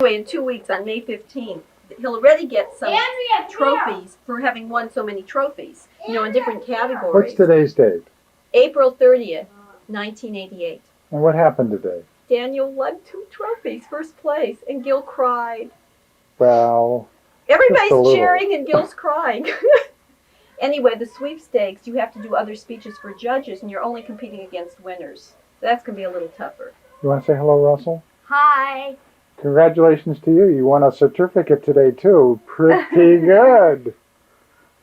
Anyway, in 2 weeks, on May 15th, he'll already get some trophies for having won so many trophies, in different categories. What's today's date? April 30th, 1988. And what happened today? Daniel won 2 trophies, first place, and Gil cried. Well, everybody's cheering and Gil's crying. Anyway, the sweepstakes, you have to do other speeches for judges, and you're only competing against winners. That's going to be a little tougher. You want to say hello, Russell? Hi. Congratulations to you. You won a certificate today, too. Pretty good.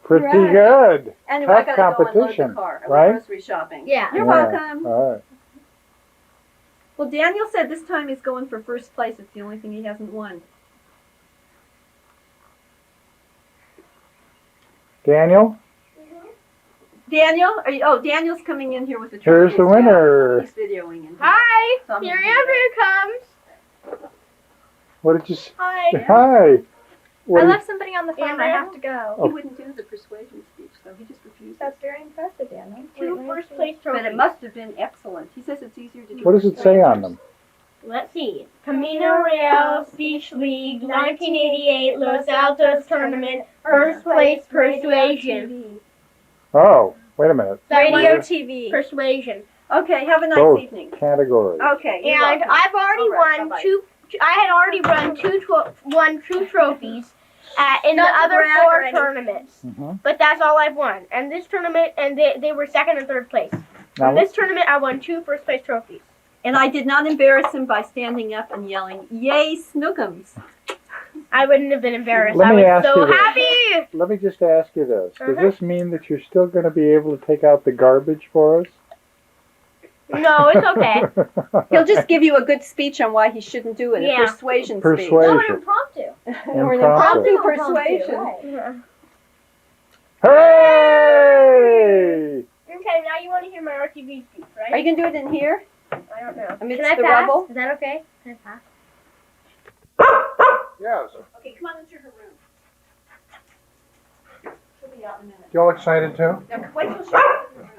Pretty good. Anyway, Tough I got to go competition, and load the car. I right? went grocery shopping. Yeah. You're welcome. All right. Well, Daniel said this time he's going for first place. It's the only thing he hasn't won. Daniel? Daniel? Daniel's coming in here with the trophy. Here's the winner. He's videoing in here. Hi. So Here Andrea comes. What did you say? Hi. Hi. I left somebody on the phone. I have to go. He wouldn't do the persuasion speech, though. He just refused. That's very impressive, Daniel. 2 first place trophies. But it must have been excellent. He says it's easier to do. What does it say on them? Let's see. Camino Real Speech League 1988 Los Altos Tournament First Place Persuasion. Oh, wait a minute. Radio TV. Persuasion. Okay, have a nice Both evening. categories. Okay. And I've already won bye-bye. I had already won two trophies in the Not to other brag 4 or anything. tournaments. Mm-hmm. But that's all I've won. And this tournament, and they were second and third place. Now, In this tournament, I won 2 first place trophies. And I did not embarrass him by standing up and yelling, "Yay, Snookums!" I wouldn't have been embarrassed. Let I me was ask so you this. happy. let me just ask you this. Does Uh-huh. this mean that you're still going to be able to take out the garbage for us? No, it's okay. He'll just give you a good speech on why he shouldn't do it. Yeah. A persuasion speech. Persuasion. Impromptu. Or an Impromptu. impromptu persuasion. Yeah. Hooray! Okay, now you want to hear my RTV speech, right? Are you going to do it in here? I don't know. Amidst Can I the pass? rubble? Is that okay? Can I pass? Yes. Okay, come on into her room. She'll be out in a minute. You all excited too? Now, wait till she's in the room.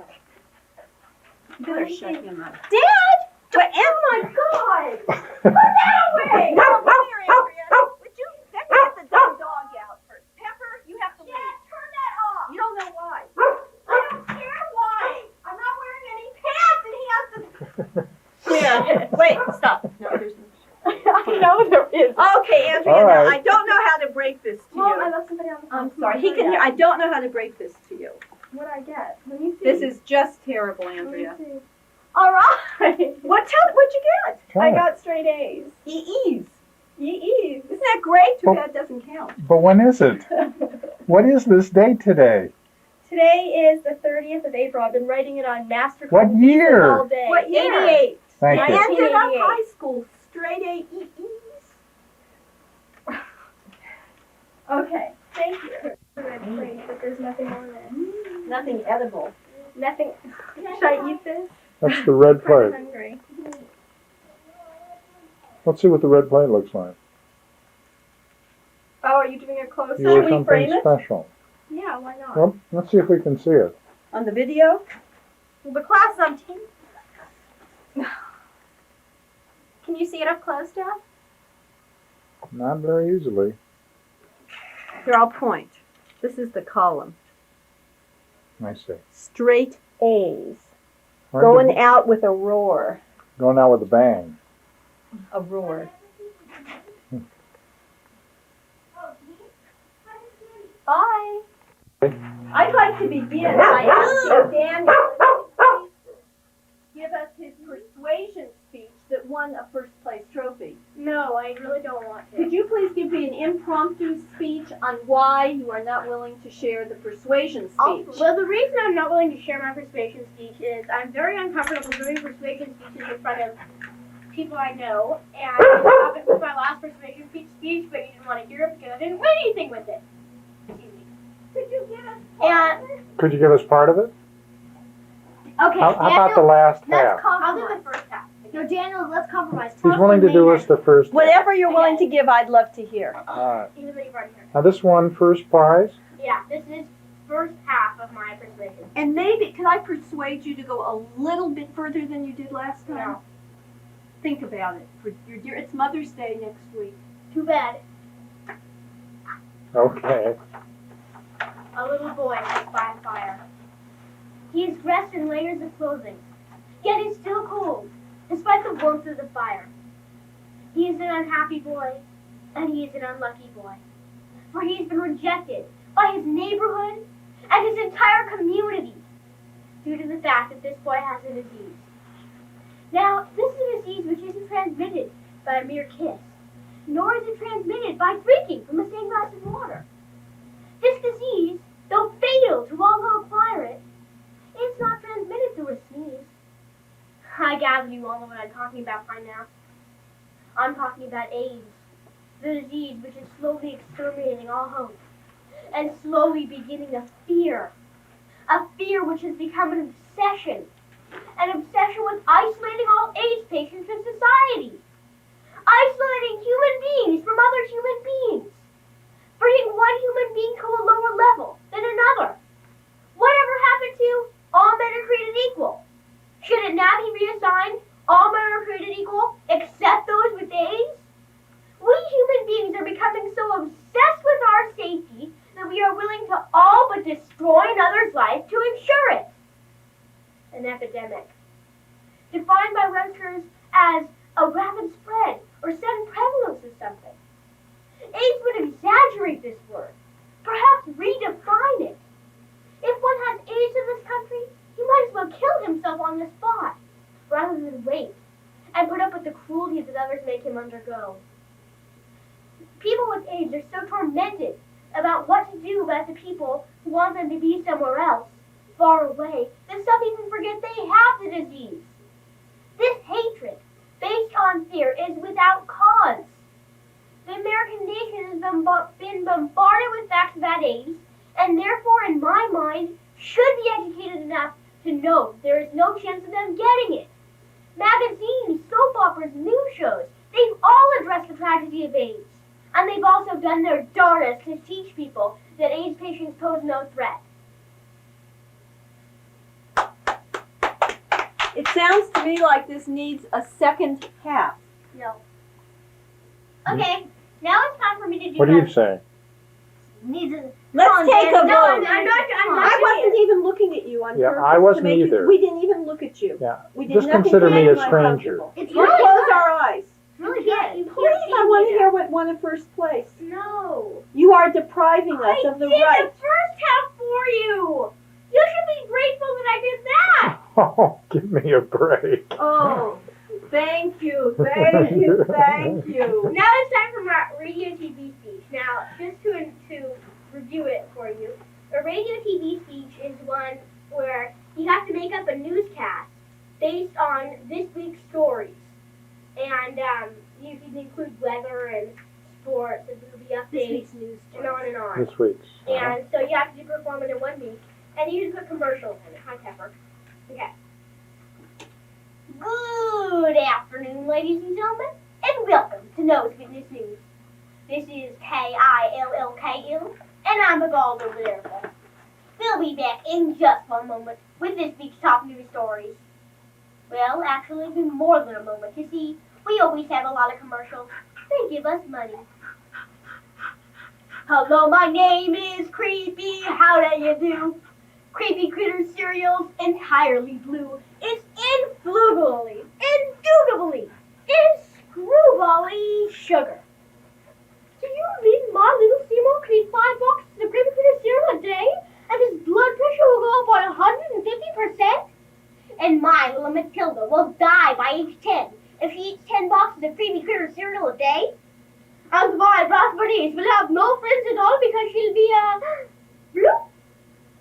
You better shut him up. Dad! Oh my God! Put that away! Come here, Andrea. Would you get the dumb dog out first? Pepper, you have to leave. Dad, turn that off! You don't know why. I don't care why! I'm not wearing any pants and he has to... Yeah. Wait, stop. No, there's no. I know there is. Okay, Andrea, All now, right. I don't know how to break this to Mom, I you. left somebody on the phone. I'm sorry. He can hear. I don't know how to break this to you. What'd I get? Let me see. This is just terrible, Andrea. All right. What'd you get? I got straight A's. EEs. EEs. Isn't that great? Too Oh. bad it doesn't count. But when is it? What is this date today? Today is the 30th of April. I've been writing it on master What cards year? all day. What year? 88. Thank I you. ended up 1988. high school straight A EEs. Okay. Thank you. Red plate, but there's nothing on it. Nothing edible. Nothing. Should I eat this? That's the red I'm plate. hungry. Let's see what the red plate looks like. Oh, are you doing a close-up? You were Should we something frame it? special. Yeah, why not? Well, let's see if we can see it. On the video? Well, the class is on team. Can you see it up close, Dad? Not very easily. Here, I'll point. This is the column. I see. Straight A's. Hard Going to- out with a roar. Going out with a bang. A roar. Bye. I'd like to begin by asking Daniel to give us his persuasion speech that won a first place trophy. No, I really don't want to. Could you please give me an impromptu speech on why you are not willing to share the persuasion speech? Well, the reason I'm not willing to share my persuasion speech is I'm very uncomfortable doing persuasion speeches in front of people I know, and I thought it was my last persuasion speech, but you didn't want to hear it because I didn't win anything with it. Excuse me. Could you give us And Could you give us part of it? okay, How about the last half? I'll do the first half. No, Daniel, let's compromise. He's willing to do us the first half. whatever you're willing to give? I'd love to hear. All right. Even though you've already heard. Now this won first prize. Yeah, this is first half of my persuasion. And maybe, can I persuade you to go a little bit further than you did last time? No. Think about it. For your dear, it's Mother's Day next week. Too bad. Okay. A little boy sits by a fire. He is dressed in layers of clothing, yet is still cold, despite the warmth of the fire. He is an unhappy boy, and he is an unlucky boy, for he has been rejected by his neighborhood and his entire community due to the fact that this boy has a disease. Now, this is a disease which isn't transmitted by a mere kiss, nor is it transmitted by drinking from the same glass of water. This disease, though fatal to all who acquire it, is not transmitted through a sneeze. I gather you all know what I'm talking about by now. I'm talking about AIDS, the disease which is slowly exterminating all hope, and slowly beginning a fear which has become an obsession with isolating all AIDS patients from society, isolating human beings from other human beings, bringing one human being to a lower level than another. Whatever happened to all men are created equal? Should it now be reassigned all men are created equal except those with AIDS? We human beings are becoming so obsessed with our safety that we are willing to all but destroy another's life to ensure it. An epidemic, defined by Webster's as a rapid spread or sudden prevalence of something. AIDS would exaggerate this word, perhaps redefine it. If one has AIDS in this country, he might as well kill himself on the spot, rather than wait and put up with the cruelty that others make him undergo. People with AIDS are so tormented about what to do about the people who want them to be somewhere else, far away, that some even forget they have the disease. This hatred, based on fear, is without cause. The American nation has been bombarded with facts about AIDS, and therefore, in my mind, should be educated enough to know there is no chance of them getting it. Magazines, soap operas, news shows, they've all addressed the tragedy of AIDS. And they've also done their darnest to teach people that AIDS patients pose no threat. It sounds to me like this needs a second half. No. Okay, now it's time for me to do What do you say? Let's take a vote. No, I'm not I wasn't even looking at you on Yeah, purpose. I wasn't to make either. We didn't even look at you. Yeah. We did Just nothing consider to me make a you stranger. uncomfortable. It's We'll really close good. our eyes. Really good. Please, I want to hear what won in first place. No. You are depriving us I of the did right. the first half for you. You should be grateful that I did that. Oh, give me a break. Oh, thank you, thank you, thank you. Now it's time for my radio TV speech. Now, just to review it for you, a radio TV speech is one where you have to make up a newscast based on this week's stories. And you can include weather and sports and movie updates news and on and on. This week's. And so you have to perform it in 1 week. And you just put commercials in it. Hi, Pepper. Okay. Good afternoon, ladies and gentlemen, and welcome to Nose Fitness News. This is KILLKL, and I'm a Gall over there. We'll be back in just one moment with this week's top news stories. Well, actually, it'll be more than a moment. You see, we always have a lot of commercials. They give us money. Hello, my name is Creepy. How do you do? Creepy Critter cereal's entirely blue. It's influgably, indubitably, inscrutable sugar. Do you mean my little Seymour can eat 5 boxes of Creepy Critter cereal a day, and his blood pressure will go up by 150%? And my little Matilda will die by age 10 if she eats 10 boxes of Creepy Critter cereal a day? And my Broth Bernice will have no friends at all because she'll be, blue?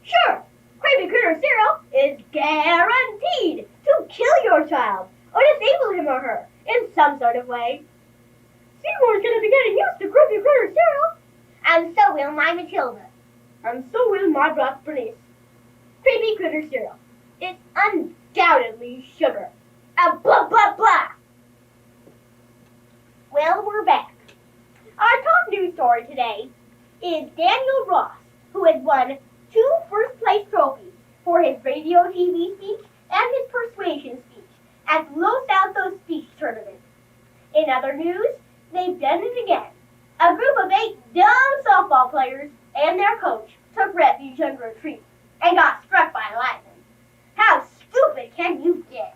Sure. Creepy Critter cereal is guaranteed to kill your child or disable him or her in some sort of way. Seymour's going to be getting used to Creepy Critter cereal, and so will my Matilda, and so will my Broth Bernice. Creepy Critter cereal. It's undoubtedly sugar. Blah, blah, blah. Well, we're back. Our top news story today is Daniel Ross, who has won 2 first-place trophies for his radio TV speech and his persuasion speech at Los Altos Speech Tournament. In other news, they've done it again. A group of 8 dumb softball players and their coach took refuge under a tree and got struck by lightning. How stupid can you get?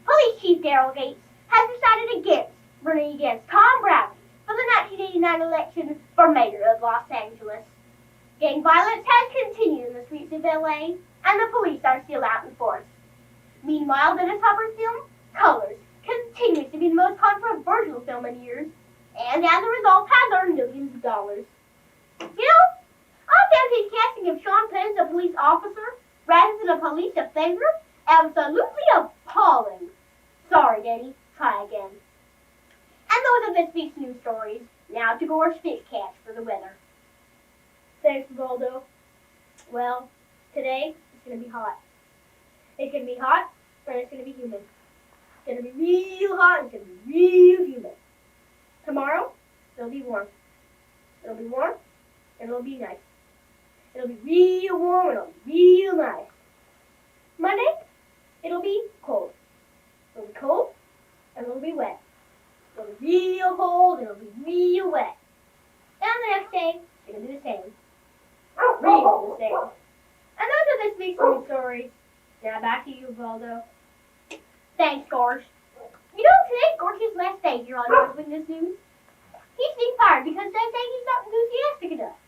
Police Chief Daryl Gates has decided against running against Tom Browning for the 1989 election for mayor of Los Angeles. Gang violence has continued in the streets of LA, and the police are still out in force. Meanwhile, Dennis Hopper's film, Colors, continues to be the most controversial film in years, and as a result has earned millions of dollars. You know, I found his casting of Sean Penn as a police officer rather than a police offender absolutely appalling. Sorry, Denny. Try again. And those are this week's news stories. Now to Gore's Fish Catch for the weather. Thanks, Waldo. Well, today it's going to be hot. It's going to be hot, and it's going to be humid. It's going to be real hot, and it's going to be real humid. Tomorrow, it'll be warm. It'll be warm, and it'll be nice. It'll be real warm, and it'll be real nice. Monday, it'll be cold. It'll be cold, and it'll be wet. It'll be real cold, and it'll be real wet. And the next day, it'll be the same. Real the same. And those are this week's news stories. Now back to you, Valdo. Thanks, Gorge. You know, today's Gorge's last day here on News Witness News. He's being fired because they say he's not enthusiastic enough.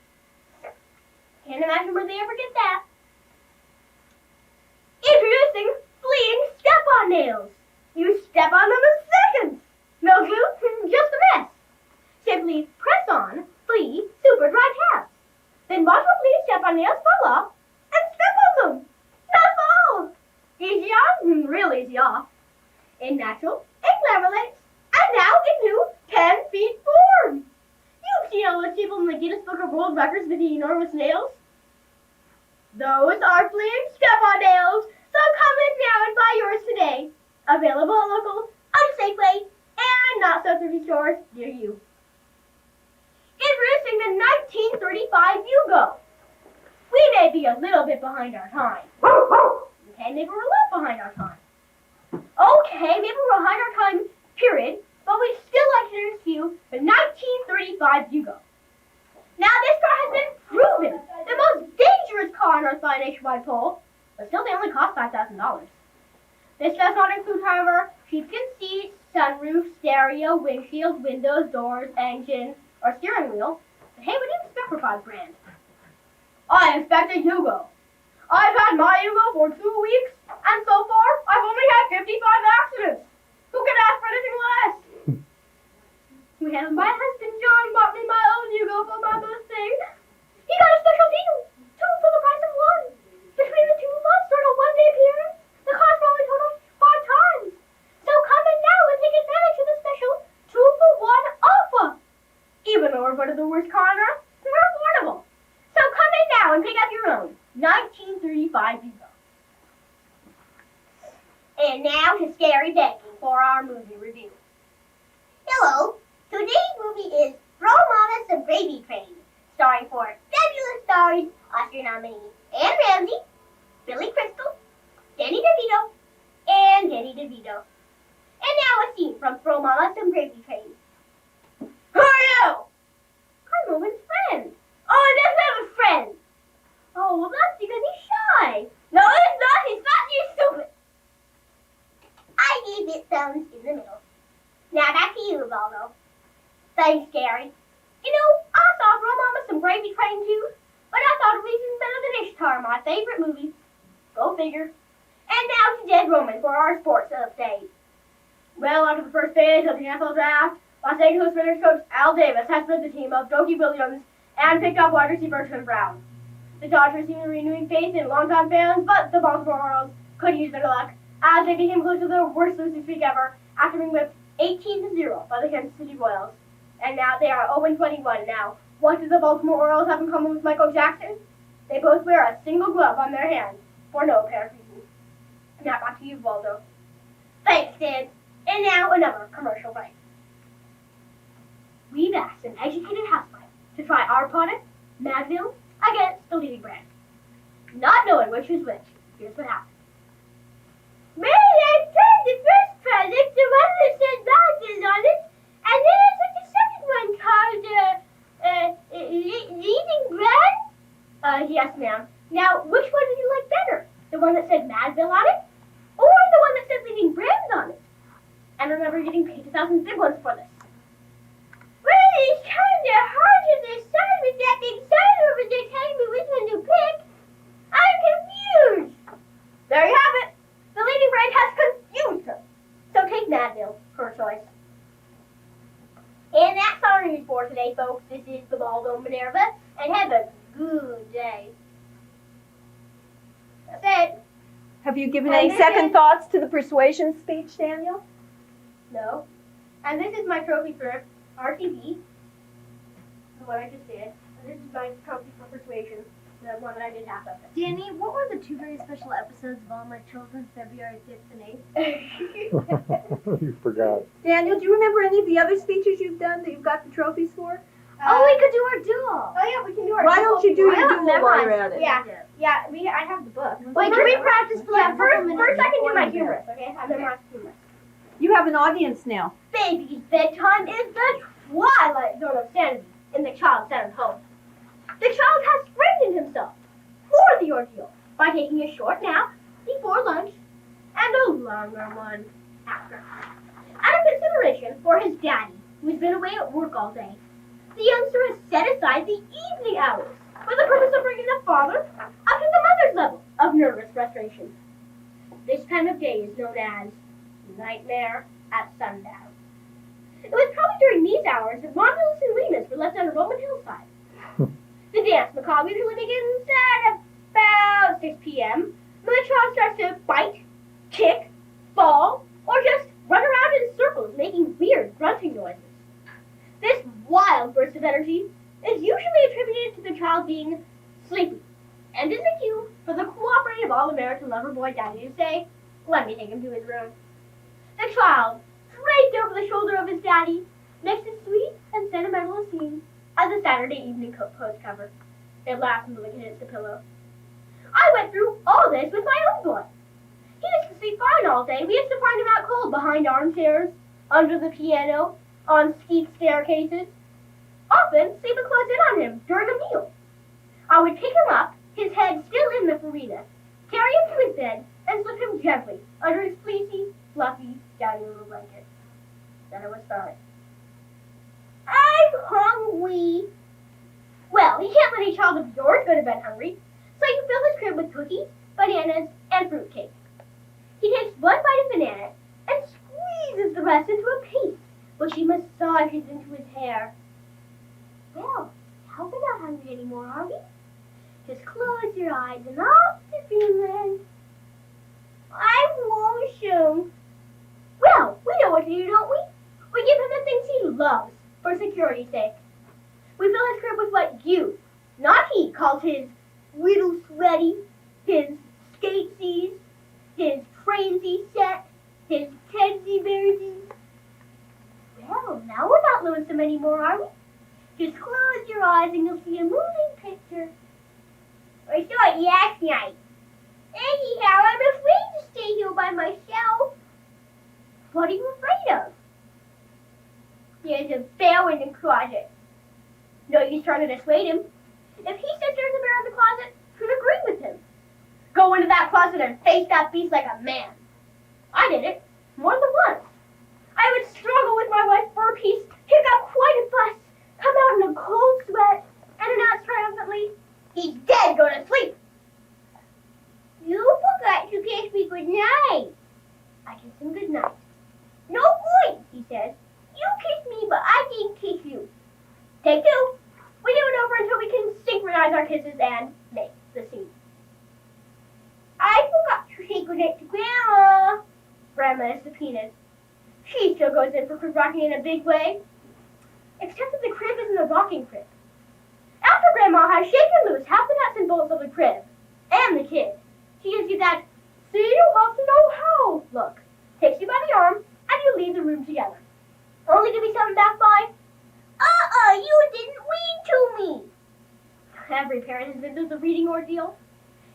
Can't imagine where they ever get that. Introducing fleeing step-on nails. You step on them in seconds. No glue, just a mess. Simply press on, flee, super dry tabs. Then watch what fleeing step-on nails fall off and step on them. That's all. Easy on, real easy off. In natural, in clever legs, and now in new 10-feet form. You've seen all those people in the Guinness Book of World Records with the enormous nails. Those are fleeing step-on nails, so come in now and buy yours today. Available at local, Safeway, and not so thrifty stores near you. Introducing the 1935 Yugo. We may be a little bit behind our time. Okay, maybe we're a little behind our time. Okay, maybe we're behind our time, period, but we'd still like to introduce you the 1935 Yugo. Now, this car has been proven the most dangerous car on Earth by a nationwide poll, but still they only cost $5,000. This does not include, however, sheepskin seats, sunroof, stereo, windshield, windows, doors, engine, or steering wheel. But hey, what do you expect for $5,000? I expect a Yugo. I've had my Yugo for 2 weeks, and so far, I've only had 55 accidents. Who can ask for anything less? Well, my husband John bought me my own Yugo for my birthday. He got a special deal, 2 for the price of 1. Between the 2 of us during a one-day period, the cost probably totaled 5 times. So come in now and take advantage of the special 2-for-1 offer. Even though we're one of the worst car on Earth, we're affordable. So come in now and pick up your own 1935 Yugo. And now to Scary Becky for our movie review. Hello, today's movie is Throw Mama Some Gravy Train, starring 4 fabulous stars, Oscar nominee Anne Ramsey, Billy Crystal, Danny DeVito, and Danny DeVito. And now a scene from Throw Mama Some Gravy Train. Who are you? I'm Owen's friend. Oh, he doesn't have a friend. Oh, well that's because he's shy. No, he's not. He's not. You stupid. I gave it thumbs in the middle. Now back to you, Valdo. Thanks, Gary. You know, I saw Throw Mama Some Gravy Train too, but I thought it was even better than Ishtar, my favorite movie. Go figure. And now to Dead Roman for our sports update. Well, after the first phase of the NFL draft, Los Angeles Raiders coach Al Davis has split the team of Doki Williams and picked up wide receiver Tim Brown. The Dodgers seem to be renewing faith in longtime fans, but the Baltimore Orioles could use their luck as they became close to their worst losing streak ever after being whipped 18-0 by the Kansas City Royals. And now they are 0-21 now. What do the Baltimore Orioles have in common with Michael Jackson? They both wear a single glove on their hand for no apparent reason. Now back to you, Waldo. Thanks, Sid. And now another commercial break. We've asked an educated housewife to try our product, Madville, against the leading brand. Not knowing which is which, here's what happened. May I turn the first product, the one that said Madville on it, and then I took the second one called Yes, ma'am. Now, which one did you like better? The one that said Madville on it? Or the one that said Leading Brands on it? And remember getting paid 2,000 big ones for this. Well, it's kind of hard to decide with that big sign over there telling me which one to pick. I'm confused. There you have it. The Leading Brand has confused her. So take Madville, her choice. And that's our news for today, folks. This is the Baldo Minerva, and have a good day. That's it. Have you given any second thoughts to the persuasion speech, Daniel? No. And this is my trophy for RTV, what I just did. And this is my trophy for persuasion, the one that I did half of it. Danny, what were the two very special episodes of All My Children, February 5th and 8th? You forgot. Daniel, do you remember any of the other speeches you've done that you've got the trophies for? Oh, we could do our duel. Oh yeah, we can do our Why don't you do your duel while you're at it? Yeah, I have the book. Wait, can we practice for like first a couple minutes I can do before my we humorous, okay? I memorize humorous. You have an audience now. Baby's bedtime is the twilight zone of sanity in the child-centered home. The child has strengthened himself for the ordeal by taking a short nap before lunch and a longer one after. Out of consideration for his daddy, who's been away at work all day, the youngster has set aside the evening hours for the purpose of bringing the father up to the mother's level of nervous frustration. This time of day is known as Nightmare at Sundown. It was probably during these hours that Romulus and Remus were left on a Roman hillside. The dance macabre usually begins at about 6 p.m. when the child starts to bite, kick, fall, or just run around in circles making weird grunting noises. This wild burst of energy is usually attributed to the child being sleepy, and is a cue for the cooperative all-American lover boy daddy to say, "Let me take him to his room." The child, draped over the shoulder of his daddy, makes a sweet and sentimental scene as a Saturday evening post cover. It laughs until it hits the pillow. I went through all this with my own boy. He used to sleep fine all day. We used to find him out cold behind armchairs, under the piano, on steep staircases. Often, sleep would close in on him during a meal. I would pick him up, his head still in the farina, carry him to his bed, and slip him gently under his fleecy, fluffy, downy little blanket. Then it was fine. I'm hungry. Well, you can't let a child of yours go to bed hungry, so you fill his crib with cookies, bananas, and fruitcake. He takes one bite of banana and squeezes the rest into a paste, which he massages into his hair. Well, now we're not hungry anymore, are we? Just close your eyes and off to dreamland. I won't soon. Well, we know what to do, don't we? We give him the things he loves, for security's sake. We fill his crib with what you, not he, calls his Whittle Sweaty, his Skatesies, his Trainsy Set, his Tensy Bearsies. Well, now we're not lonesome anymore, are we? Just close your eyes and you'll see a moving picture. I saw it last night. Anyhow, I'm afraid to stay here by myself. What are you afraid of? There's a bear in the closet. No use trying to dissuade him. If he says there's a bear in the closet, you'd agree with him. Go into that closet and face that beast like a man. I did it, more than once. I would struggle with my wife's fur piece, kick up quite a fuss, come out in a cold sweat, and announce triumphantly, "He's dead, go to sleep." You forgot to kiss me good night. I kissed him good night. No point, he says. You kissed me, but I didn't kiss you. Take two. We do it over until we can synchronize our kisses and make the scene. I forgot to say goodnight to Grandma. Grandma is subpoenaed. She still goes in for crib rocking in a big way. Except that the crib isn't a rocking crib. After Grandma has shaken loose half the nuts and bolts of the crib, and the kid, she gives you that, "see you have to know how" look, takes you by the arm, and you leave the room together. Only to be summoned back by, you didn't read to me. Every parent has been through the reading ordeal.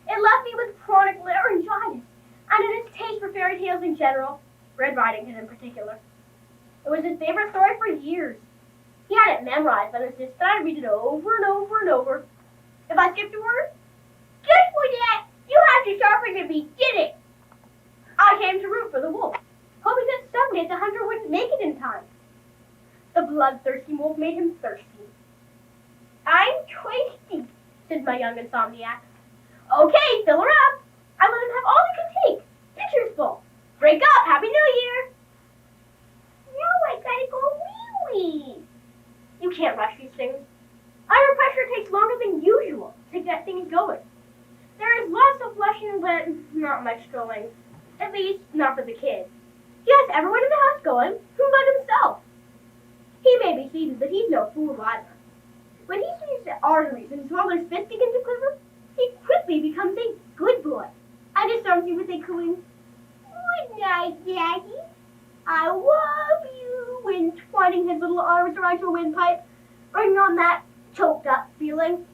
It left me with chronic laryngitis, and a distaste for fairy tales in general, Red Riding Hood in particular. It was his favorite story for years. He had it memorized, but insisted I read it over and over and over. If I skipped a word, just for that, you have to sharpen the beginning. I came to root for the wolf, hoping that someday the hunter wouldn't make it in time. The bloodthirsty wolf made him thirsty. I'm thirsty, said my young insomniac. Okay, fill her up. I let him have all he could take. Pitcher's full. Break up. Happy New Year. No, I gotta go wee-wee. You can't rush these things. Under pressure takes longer than usual to get things going. There is lots of flushing, but not much going. At least, not for the kid. He has everyone in the house going, but himself. He may be seasoned, but he's no fool either. When he sees the arteries and smaller spits begin to quiver, he quickly becomes a good boy. I disarms you with a cooing, "Good night, Daddy. I love you," entwining his little arms around your windpipe, bringing on that choked up feeling.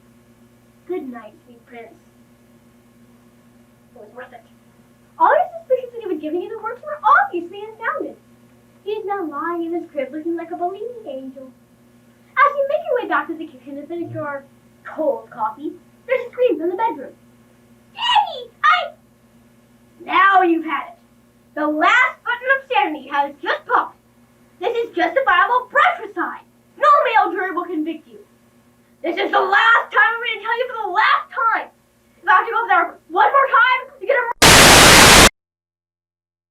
Good night, sweet prince. It was worth it. All his suspicions that he was giving you the works were obviously unfounded. He is now lying in his crib looking like a believing angel. As you make your way back to the kitchen to finish your cold coffee, there's a scream